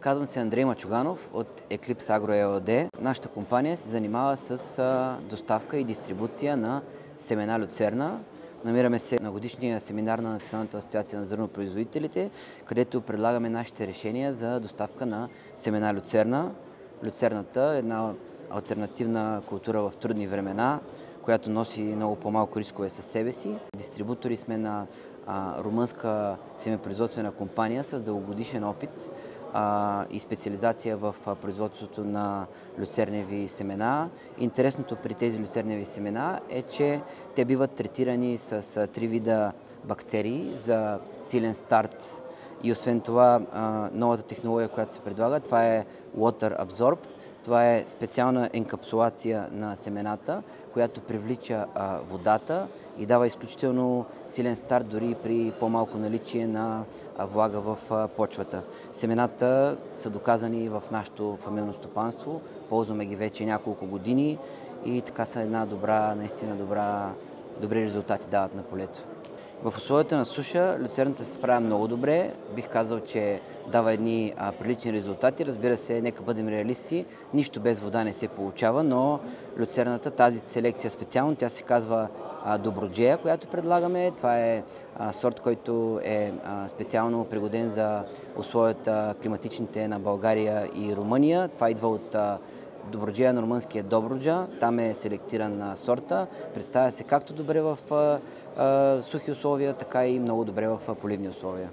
казвам се Андрей Мачуганов от Eclipse Agro ЕООД. Нашата компания се занимава с доставка и дистрибуция на семена люцерна. Намираме се на годишния семинар на Националната асоциация на зърнопроизводителите, където предлагаме нашите решения за доставка на семена люцерна. Люцерната е една алтернативна култура в трудни времена, която носи много по-малко рискове със себе си. Дистрибутори сме на румънска семепроизводствена компания с дългогодишен опит и специализация в производството на люцерневи семена. Интересното при тези люцерневи семена е, че те биват третирани с 3 вида бактерии за силен старт и освен това новата технология, която се предлага, това е Water Absorb. Това е специална енкапсулация на семената, която привлича водата и дава изключително силен старт дори при по-малко наличие на влага в почвата. Семената са доказани в нашето фамилно стопанство, ползваме ги вече няколко години и така са наистина добри резултати дават на полето. В условията на суша люцерната се справя много добре. Бих казал, че дава едни прилични резултати. Разбира се, нека бъдем реалисти. Нищо без вода не се получава, но люцерната, тази селекция специално, тя се казва Доброджея, която предлагаме. Това е сорт, който е специално пригоден за условията климатичните на България и Румъния. Това идва от Доброджея на румънския Добруджа. Там е селектиран сорта. Представя се както добре в сухи условия, така и много добре в поливни условия.